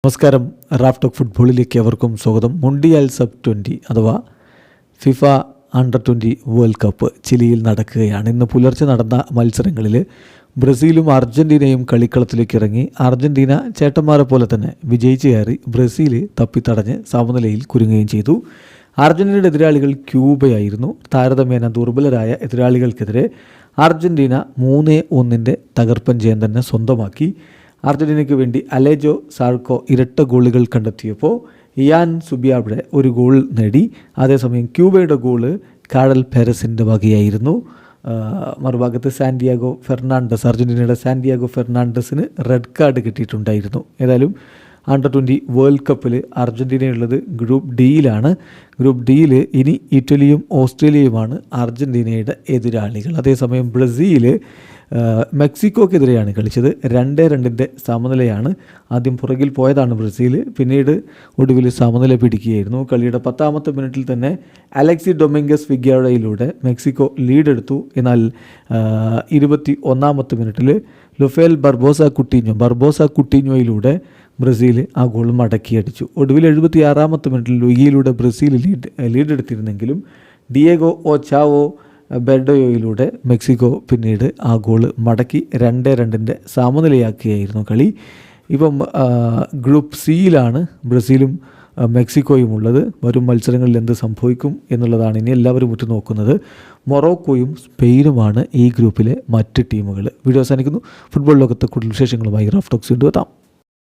നമസ്കാരം. Raf talk ഫുട്ബോളിലേക്ക് അവർക്കും സ്വാഗതം. മുണ്ടിയാൽ സബ്-20 അഥവാ ഫിഫ അണ്ടർ-20 വേൾഡ് കപ്പ് ചിലിയിൽ നടക്കുകയാണ്. ഇന്ന് പുലർച്ചെ നടന്ന മത്സരങ്ങളിൽ ബ്രസീലും അർജൻറ്റീനയും കളിക്കളത്തിലേക്ക് ഇറങ്ങി. അർജൻറ്റീന ചേട്ടന്മാരെ പോലെ തന്നെ വിജയിച്ച് കയറി ബൃസീൽ തപ്പിത്തടഞ്ഞ് സമനിലയിൽ കുരുങ്ങുകയും ചെയ്തു. അർജൻറ്റീനയുടെ എതിരാളികൾ ക്യൂബയായിരുന്നു. താരതമ്യേന ദുർബലരായ എതിരാളികൾക്കെതിരെ അർജൻറ്റീന 3-1 തകർപ്പൻ ജയം തന്നെ സ്വന്തമാക്കി. അർജൻറ്റീനയ്ക്ക് വേണ്ടി അലേജോ സാൾക്കോ ഇരട്ട ഗോളുകൾ കണ്ടെത്തിയപ്പോൾ ഇയാൻ സുബിയാബ്രെ ഒരു ഗോൾ നേടി. അതേസമയം ക്യൂബയുടെ ഗോള് കാഡൽ പെരസിൻ്റെ വകയായിരുന്നു. മറുഭാഗത്ത് സാന്റിയാഗോ ഫെർണാണ്ടസ്, അർജൻറ്റീനയുടെ സാന്റിയാഗോ ഫെർണാണ്ടസിന് റെഡ് കാർഡ് കിട്ടിയിട്ടുണ്ടായിരുന്നു. ഏതായാലും അണ്ടർ-20 വേൾഡ് കപ്പിൽ അർജൻറ്റീനയുള്ളത് ഗ്രൂപ്പ് ഡിയിലാണ്. ഗ്രൂപ്പ് ഡിയിൽ ഇനി ഇറ്റലിയും ഓസ്ട്രേലിയയുമാണ് അർജൻറ്റീനയുടെ എതിരാളികൾ. അതേസമയം ബ്രസീൽ മെക്സിക്കോക്കെതിരെയാണ് കളിച്ചത്. 2-2 സമനിലയാണ്. ആദ്യം പുറകിൽ പോയതാണ് ബ്രസീൽ, പിന്നീട് ഒടുവിൽ സമനില പിടിക്കുകയായിരുന്നു. കളിയുടെ 10ാമത്തെ മിനിറ്റിൽ തന്നെ അലക്സി ഡൊമിംഗസ് ഫിഗ്യാഡോയിലൂടെ മെക്സിക്കോ ലീഡെടുത്തു. എന്നാൽ 21ാമത്തെ മിനിറ്റിൽ ലുഫേൽ ബർബോസ കുട്ടീഞ്ഞോയിലൂടെ ബ്രസീൽ ആ ഗോൾ മടക്കിയടിച്ചു. ഒടുവിൽ 76ാമത്തെ മിനിറ്റിൽ ലുയിയിലൂടെ ബ്രസീൽ ലീഡെടുത്തിരുന്നെങ്കിലും ഡിയേഗോ ഒച്ചാവോ ബെർഡോയോയിലൂടെ മെക്സിക്കോ പിന്നീട് ആ ഗോൾ മടക്കി 2-2 സമനിലയാക്കിയായിരുന്നു കളി. ഇപ്പം ഗ്രൂപ്പ് സിയിലാണ് ബ്രസീലും മെക്സിക്കോയും ഉള്ളത്. വരും മത്സരങ്ങളിൽ എന്ത് സംഭവിക്കും എന്നുള്ളതാണ് ഇനി എല്ലാവരും ഉറ്റുനോക്കുന്നത്. മൊറോക്കോയും സ്പെയിനുമാണ് ഈ ഗ്രൂപ്പിലെ മറ്റ് ടീമുകൾ. വീഡിയോ അവസാനിക്കുന്നു. ഫുട്ബോൾ ലോകത്തെ കൂടുതൽ വിശേഷങ്ങളുമായി റാഫ് ടോക്സ് വീണ്ടും എത്താം.